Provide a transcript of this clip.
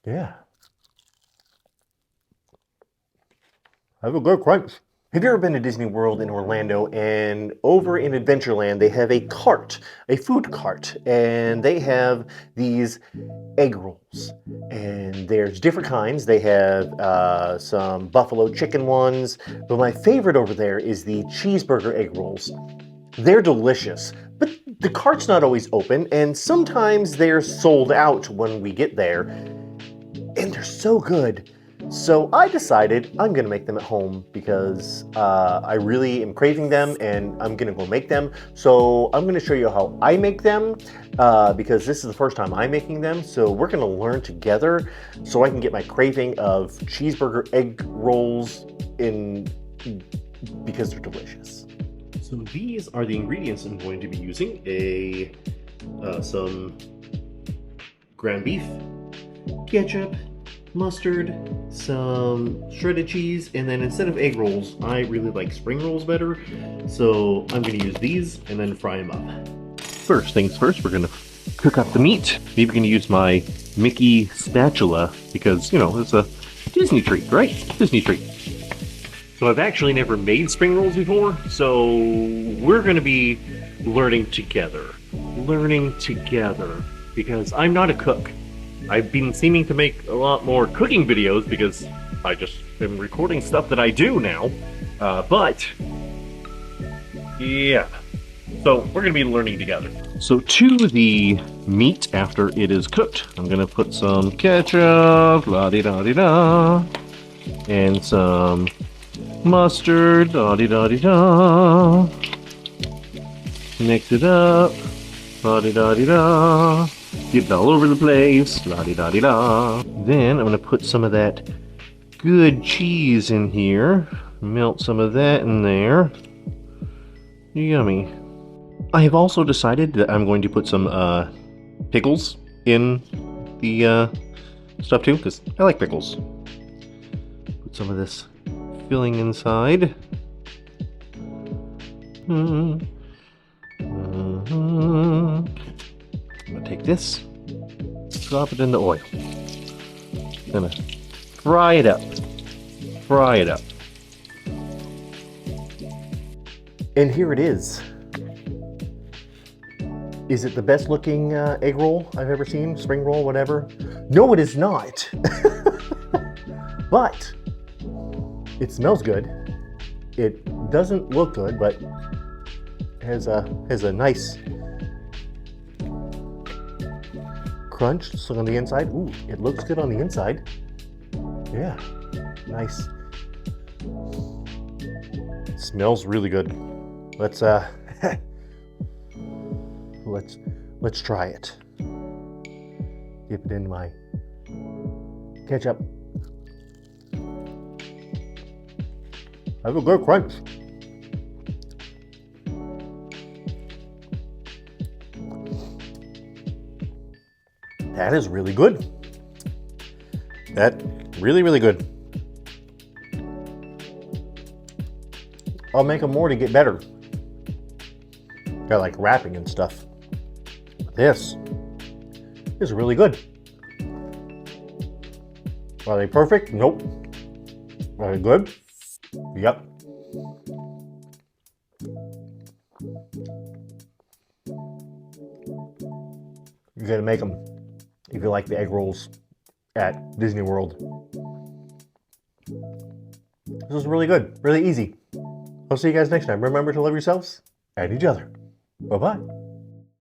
Yeah. Have a good crunch. Have you ever been to Disney World in Orlando, and over in Adventureland they have a cart, a food cart, and they have these egg rolls, and there's different kinds. They have some buffalo chicken ones, but my favorite over there is the cheeseburger egg rolls. They're delicious, but the cart's not always open, and sometimes they're sold out when we get there, and they're so good. So I decided I'm gonna make them at home because I really am craving them, and I'm gonna go make them. So I'm gonna show you how I make them because this is the first time I'm making them. So we're gonna learn together so I can get my craving of cheeseburger egg rolls in because they're delicious. So these are the ingredients I'm going to be using: some ground beef, ketchup, mustard, some shredded cheese, and then instead of egg rolls, I really like spring rolls better, so I'm going to use these and then fry them up. First things first, we're going to cook up the meat. Maybe I'm going to use my Mickey spatula because, you know, it's a Disney treat, right? Disney treat. So I've actually never made spring rolls before, so we're going to be learning together, because I'm not a cook. I've been seeming to make a lot more cooking videos because I just am recording stuff that I do now, but yeah, so we're going to be learning together. So to the meat after it is cooked, I'm going to put some ketchup, la-di-da-di-da, and some mustard, la-di-da-di-da, mix it up, la-di-da-di-da. Get it all over the place, la-di-da-di-da. Then I'm going to put some of that good cheese in here. Melt some of that in there. Yummy. I have also decided that I'm going to put some pickles in the stuff too, because I like pickles. Put some of this filling inside. I'm gonna take this, drop it in the oil. Gonna fry it up. And here it is. Is it the best looking egg roll I've ever seen? Spring roll, whatever? No, it is not. But it smells good. It doesn't look good, but has a nice crunch so on the inside. Ooh, it looks good on the inside. Yeah, nice. Smells really good. Let's let's try it. Dip it in my ketchup. Have a good crunch. That is really good. That really good. I'll make them more to get better. Got like wrapping and stuff. This is really good. Are they perfect? Nope. Are they good? Yep. You gotta make them if you like the egg rolls at Disney World. This is really good, really easy. I'll see you guys next time. Remember to love yourselves and each other. Bye-bye.